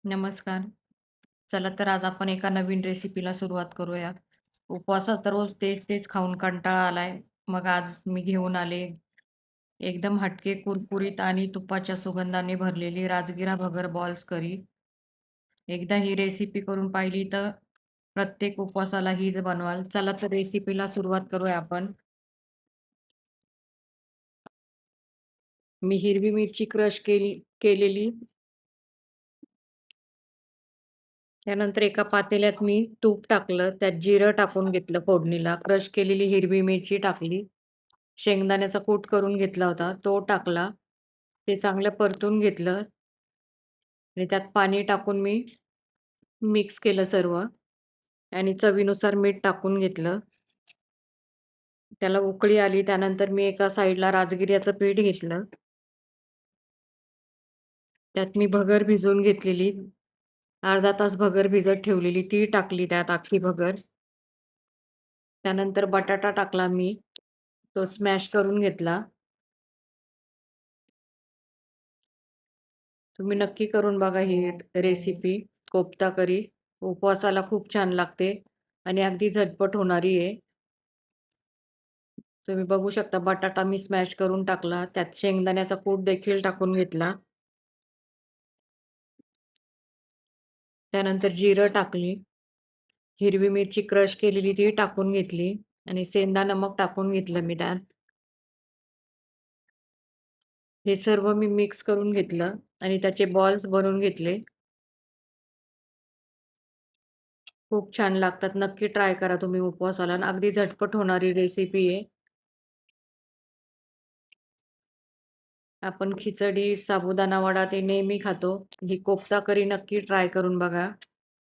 नमस्कार. चला तर आज आपण एका नवीन रेसिपीला सुरुवात करूया. उपवासात रोज तेच-तेच खाऊन कंटाळा आलाय. मग आज मी घेऊन आले एकदम हटके, कुरकुरीत आणि तुपाच्या सुगंधाने भरलेली राजगिरा भगर बॉल्स करी. एकदा ही रेसिपी करून पाहिली तर प्रत्येक उपवासाला हीच बनवाल. चला तर रेसिपीला सुरुवात करूया आपण. मी हिरवी मिरची क्रश केलेली. त्यानंतर एका पातेल्यात मी तूप टाकलं, त्यात जिरं टाकून घेतलं फोडणीला, क्रश केलेली हिरवी मिरची टाकली, शेंगदाण्याचा कूट करून घेतला होता, तो टाकला. ते चांगलं परतून घेतलं आणि त्यात पाणी टाकून मी मिक्स केलं सर्व आणि चवीनुसार मीठ टाकून घेतलं. त्याला उकळी आली त्यानंतर मी एका साइडला राजगिऱ्याचं पीठ घेतलं. त्यात मी भगर भिजवून घेतलेली, अर्धा तास भगर भिजत ठेवलेली ती टाकली त्यात अख्खी भगर. त्यानंतर बटाटा टाकला मी, तो स्मॅश करून घेतला. तुम्ही नक्की करून बघा ही रेसिपी कोफ्ता करी. उपवासाला खूप छान लागते आणि अगदी झटपट होणारी आहे. तुम्ही बघू शकता बटाटा मी स्मॅश करून टाकला. त्यात शेंगदाण्याचा कूट देखील टाकून घेतला. त्यानंतर जिरं टाकली. हिरवी मिरची क्रश केलेली ती टाकून घेतली आणि सेंधा नमक टाकून घेतलं मी त्यात. हे सर्व मी मिक्स करून घेतलं आणि त्याचे बॉल्स बनवून घेतले. खूप छान लागतात. नक्की ट्राय करा तुम्ही उपवासाला आणि अगदी झटपट होणारी रेसिपी आहे. आपण खिचडी, साबुदाणा वडा ते नेहमी खातो. ही कोफ्ता करी नक्की ट्राय करून बघा.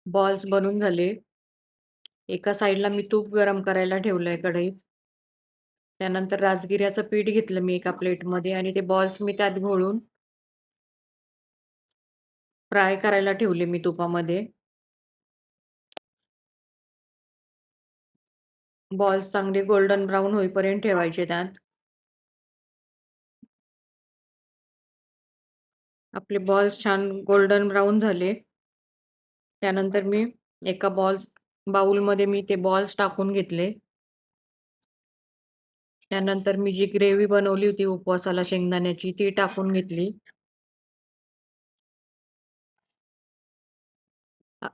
बॉल्स बनून झाले. एका साइडला मी तूप गरम करायला ठेवलंय कढईत. त्यानंतर राजगिऱ्याचं पीठ घेतलं मी एका प्लेटमध्ये आणि ते बॉल्स मी त्यात घोळून फ्राय करायला ठेवले मी तुपामध्ये. बॉल्स चांगले गोल्डन ब्राउन होईपर्यंत ठेवायचे त्यात. आपले बॉल्स छान गोल्डन ब्राउन झाले. त्यानंतर मी एका बाउलमध्ये मी ते बॉल्स टाकून घेतले. त्यानंतर मी जी ग्रेव्ही बनवली होती उपवासाला शेंगदाण्याची ती टाकून घेतली.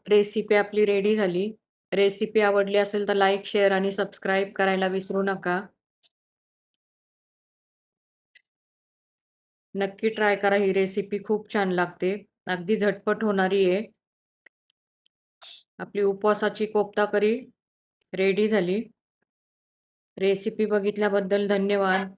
रेसिपी आपली रेडी झाली. रेसिपी आवडली असेल तर लाईक, शेअर आणि सबस्क्राईब करायला विसरू नका. नक्की ट्राय करा ही रेसिपी खूप छान लागते. अगदी झटपट होणारी आहे. आपली उपवासाची कोफ्ता करी रेडी झाली. रेसिपी बघितल्याबद्दल धन्यवाद.